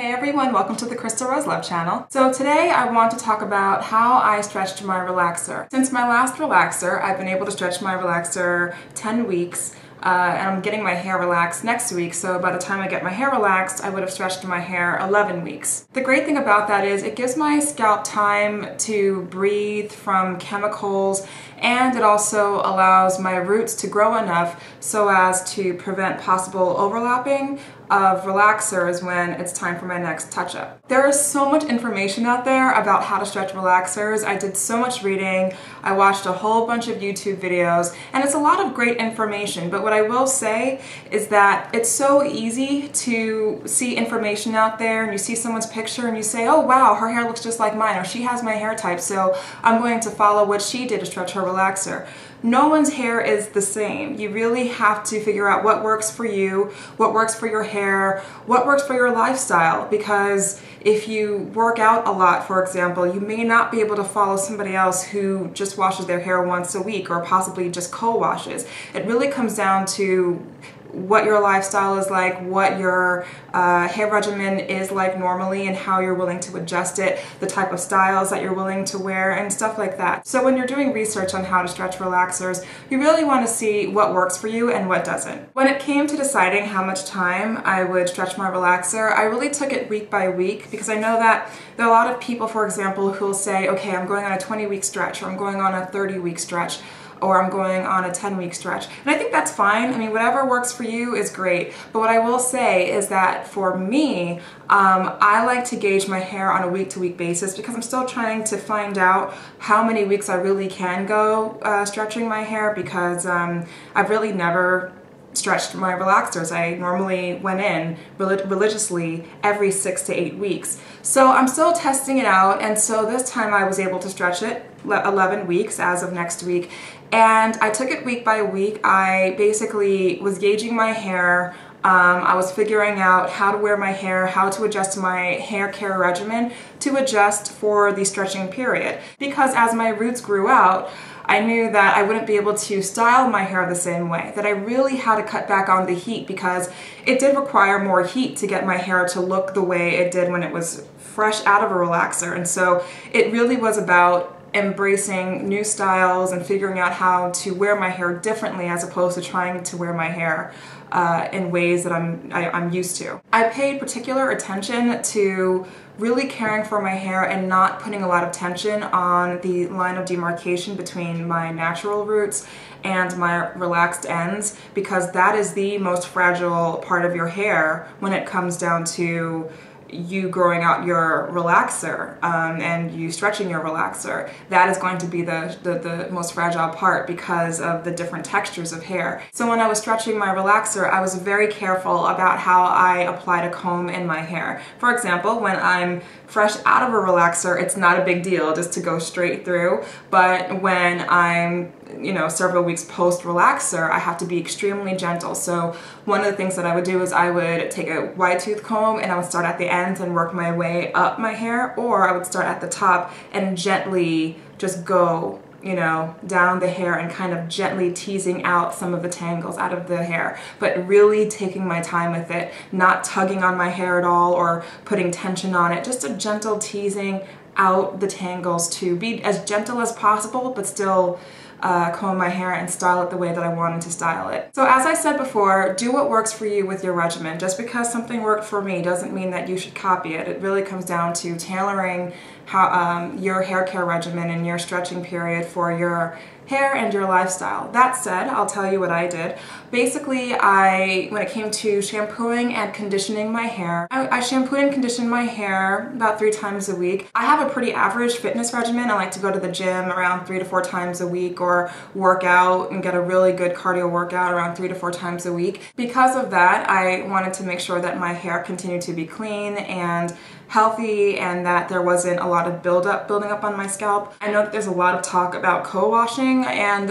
Hey everyone, welcome to the Crystal Rose Love channel. So today I want to talk about how I stretched my relaxer. Since my last relaxer, I've been able to stretch my relaxer 10 weeks. And I'm getting my hair relaxed next week, so by the time I get my hair relaxed, I would have stretched my hair 11 weeks. The great thing about that is it gives my scalp time to breathe from chemicals, and it also allows my roots to grow enough so as to prevent possible overlapping of relaxers when it's time for my next touch-up. There is so much information out there about how to stretch relaxers. I did so much reading, I watched a whole bunch of YouTube videos, and it's a lot of great information, but what I will say is that it's so easy to see information out there and you see someone's picture and you say, oh wow, her hair looks just like mine, or she has my hair type, so I'm going to follow what she did to stretch her relaxer. No one's hair is the same. You really have to figure out what works for you, what works for your hair, what works for your lifestyle, because if you work out a lot, for example, you may not be able to follow somebody else who just washes their hair once a week or possibly just co-washes. It really comes down to what your lifestyle is like, what your hair regimen is like normally, and how you're willing to adjust it, the type of styles that you're willing to wear, and stuff like that. So when you're doing research on how to stretch relaxers, you really want to see what works for you and what doesn't. When it came to deciding how much time I would stretch my relaxer, I really took it week by week, because I know that there are a lot of people, for example, who will say, okay, I'm going on a 20-week stretch, or I'm going on a 30-week stretch, or I'm going on a 10-week stretch. And I think that's fine. I mean, whatever works for you is great. But what I will say is that for me, I like to gauge my hair on a week-to-week basis, because I'm still trying to find out how many weeks I really can go stretching my hair, because I've really never stretched my relaxers. I normally went in religiously every 6 to 8 weeks. So I'm still testing it out, and so this time I was able to stretch it 11 weeks as of next week, and I took it week by week. I basically was gauging my hair. I was figuring out how to wear my hair, how to adjust my hair care regimen to adjust for the stretching period, because as my roots grew out, I knew that I wouldn't be able to style my hair the same way, that I really had to cut back on the heat, because it did require more heat to get my hair to look the way it did when it was fresh out of a relaxer. And so it really was about embracing new styles and figuring out how to wear my hair differently, as opposed to trying to wear my hair in ways that I'm used to. I paid particular attention to really caring for my hair and not putting a lot of tension on the line of demarcation between my natural roots and my relaxed ends, because that is the most fragile part of your hair when it comes down to you growing out your relaxer and you stretching your relaxer. That is going to be the most fragile part, because of the different textures of hair. So when I was stretching my relaxer, I was very careful about how I applied a comb in my hair. For example, when I'm fresh out of a relaxer, it's not a big deal just to go straight through, but when I'm several weeks post relaxer, I have to be extremely gentle. So one of the things that I would do is I would take a wide tooth comb and I would start at the ends and work my way up my hair, or I would start at the top and gently just go down the hair and kind of gently teasing out some of the tangles out of the hair, but really taking my time with it, not tugging on my hair at all or putting tension on it, just a gentle teasing out the tangles to be as gentle as possible, but still comb my hair and style it the way that I wanted to style it. So as I said before, do what works for you with your regimen. Just because something worked for me doesn't mean that you should copy it. It really comes down to tailoring how your hair care regimen and your stretching period for your hair and your lifestyle. That said, I'll tell you what I did. Basically, when it came to shampooing and conditioning my hair, I shampooed and conditioned my hair about 3 times a week. I have a pretty average fitness regimen. I like to go to the gym around 3 to 4 times a week, or work out and get a really good cardio workout around 3 to 4 times a week. Because of that, I wanted to make sure that my hair continued to be clean and healthy, and that there wasn't a lot of building up on my scalp. I know that there's a lot of talk about co-washing, and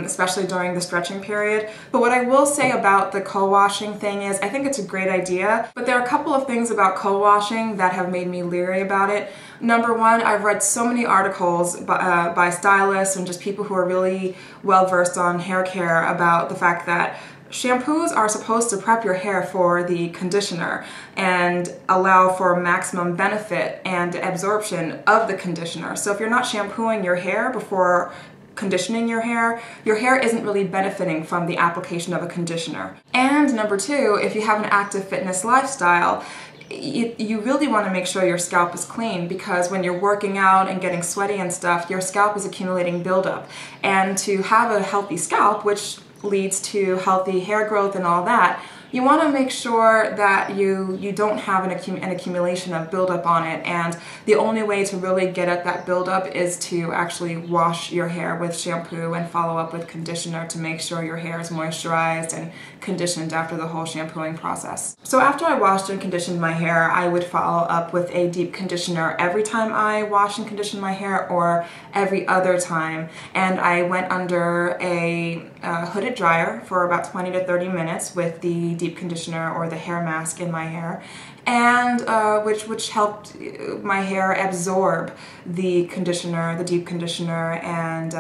especially during the stretching period. But what I will say about the co-washing thing is I think it's a great idea, but there are a couple of things about co-washing that have made me leery about it. Number one, I've read so many articles by stylists and just people who are really well versed on hair care about the fact that Shampoos are supposed to prep your hair for the conditioner and allow for maximum benefit and absorption of the conditioner. So if you're not shampooing your hair before conditioning your hair isn't really benefiting from the application of a conditioner. And number two, if you have an active fitness lifestyle, you really want to make sure your scalp is clean, because when you're working out and getting sweaty and stuff, your scalp is accumulating buildup. And to have a healthy scalp, which leads to healthy hair growth and all that, you want to make sure that you don't have an accumulation of buildup on it. And the only way to really get at that buildup is to actually wash your hair with shampoo and follow up with conditioner to make sure your hair is moisturized and conditioned after the whole shampooing process. So after I washed and conditioned my hair, I would follow up with a deep conditioner every time I wash and condition my hair, or every other time. And I went under a hooded dryer for about 20 to 30 minutes with the deep conditioner or the hair mask in my hair, and which helped my hair absorb the conditioner, the deep conditioner, and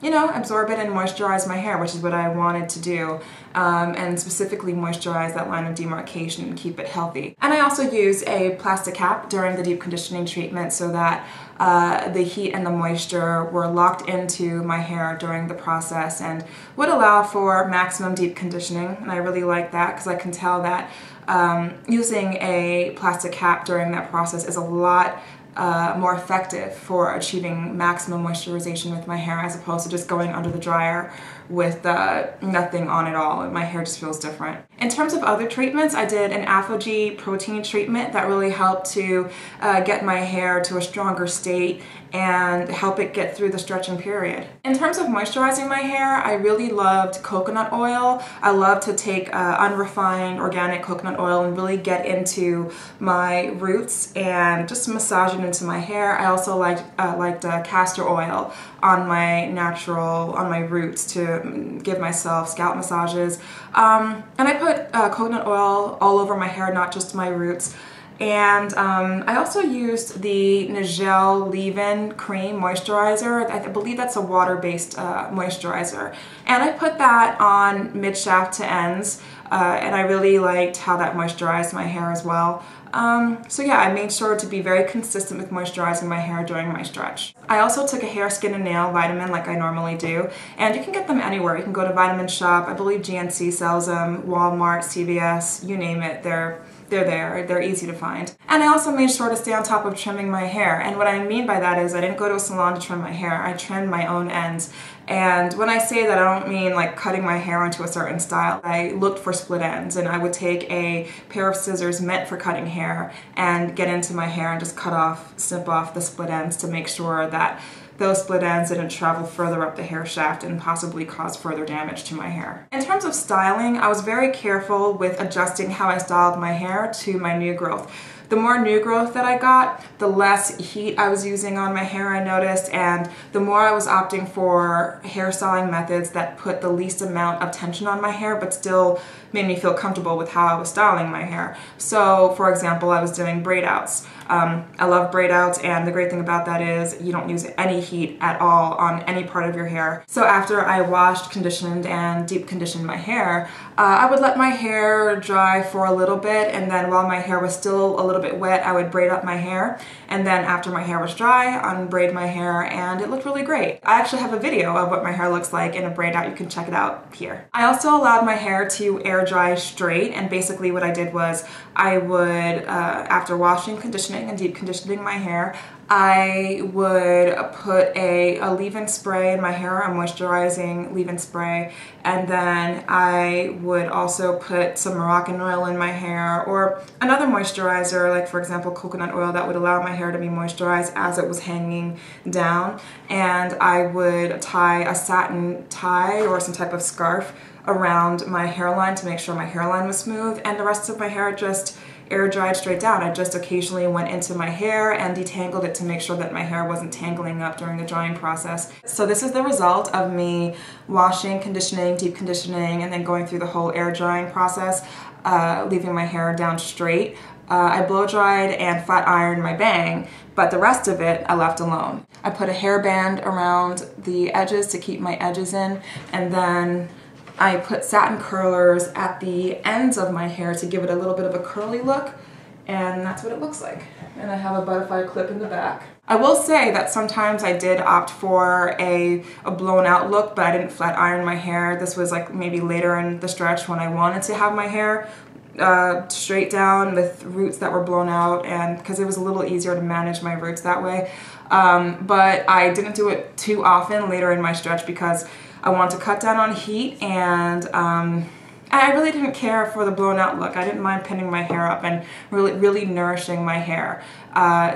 absorb it and moisturize my hair, which is what I wanted to do, and specifically moisturize that line of demarcation and keep it healthy. And I also used a plastic cap during the deep conditioning treatment so that the heat and the moisture were locked into my hair during the process and would allow for maximum deep conditioning. And I really like that because I can tell that using a plastic cap during that process is a lot more effective for achieving maximum moisturization with my hair, as opposed to just going under the dryer with nothing on at all. My hair just feels different. In terms of other treatments, I did an Alpha-G protein treatment that really helped to get my hair to a stronger state and help it get through the stretching period. In terms of moisturizing my hair, I really loved coconut oil. I love to take unrefined organic coconut oil and really get into my roots and just massage it into my hair. I also liked castor oil on my roots to give myself scalp massages. And I put coconut oil all over my hair, not just my roots. And I also used the Nigel leave-in cream moisturizer. I believe that's a water-based moisturizer. And I put that on mid-shaft to ends, and I really liked how that moisturized my hair as well. So yeah, I made sure to be very consistent with moisturizing my hair during my stretch. I also took a hair, skin, and nail vitamin like I normally do, and you can get them anywhere. You can go to Vitamin Shop, I believe GNC sells them, Walmart, CVS, you name it, they're there, they're easy to find. And I also made sure to stay on top of trimming my hair, and what I mean by that is I didn't go to a salon to trim my hair, I trimmed my own ends. And when I say that, I don't mean like cutting my hair into a certain style. I looked for split ends, and I would take a pair of scissors meant for cutting hair and get into my hair and just snip off the split ends to make sure that those split ends didn't travel further up the hair shaft and possibly cause further damage to my hair. In terms of styling, I was very careful with adjusting how I styled my hair to my new growth. The more new growth that I got, the less heat I was using on my hair, I noticed, and the more I was opting for hairstyling methods that put the least amount of tension on my hair but still made me feel comfortable with how I was styling my hair. So, for example, I was doing braid outs. I love braid outs, and the great thing about that is you don't use any heat at all on any part of your hair. So after I washed, conditioned, and deep conditioned my hair, I would let my hair dry for a little bit, and then while my hair was still a little bit wet, I would braid up my hair, and then after my hair was dry, unbraid my hair, and it looked really great. I actually have a video of what my hair looks like in a braid out. You can check it out here. I also allowed my hair to air dry straight, and basically what I did was I would, after washing, conditioning, and deep conditioning my hair, I would put a leave-in spray in my hair, a moisturizing leave-in spray, and then I would also put some Moroccan oil in my hair or another moisturizer, like for example coconut oil, that would allow my hair to be moisturized as it was hanging down. And I would tie a satin tie or some type of scarf around my hairline to make sure my hairline was smooth, and the rest of my hair just air dried straight down. I just occasionally went into my hair and detangled it to make sure that my hair wasn't tangling up during the drying process. So this is the result of me washing, conditioning, deep conditioning, and then going through the whole air drying process, leaving my hair down straight. I blow dried and flat ironed my bang, but the rest of it I left alone. I put a hairband around the edges to keep my edges in, and then I put satin curlers at the ends of my hair to give it a little bit of a curly look, and that's what it looks like. And I have a butterfly clip in the back. I will say that sometimes I did opt for a blown out look, but I didn't flat iron my hair. This was like maybe later in the stretch when I wanted to have my hair straight down with roots that were blown out, and because it was a little easier to manage my roots that way. But I didn't do it too often later in my stretch because I wanted to cut down on heat, and I really didn't care for the blown out look. I didn't mind pinning my hair up and really nourishing my hair.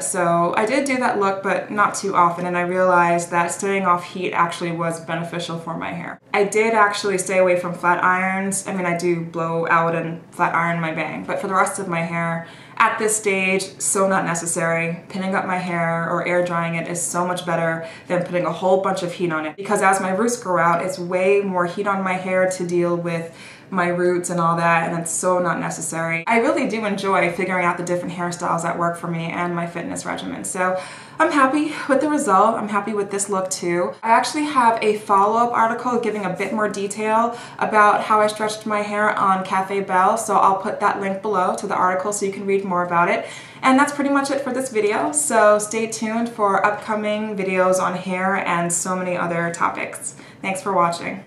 So I did do that look, but not too often, and I realized that staying off heat actually was beneficial for my hair. I did actually stay away from flat irons. I mean, I do blow out and flat iron my bang, but for the rest of my hair, at this stage, so not necessary. Pinning up my hair or air drying it is so much better than putting a whole bunch of heat on it, because as my roots grow out, it's way more heat on my hair to deal with my roots and all that, and it's so not necessary. I really do enjoy figuring out the different hairstyles that work for me and my fitness regimen. So I'm happy with the result. I'm happy with this look too. I actually have a follow-up article giving a bit more detail about how I stretched my hair on Cafe Belle, so I'll put that link below to the article so you can read more about it. And that's pretty much it for this video, so stay tuned for upcoming videos on hair and so many other topics. Thanks for watching.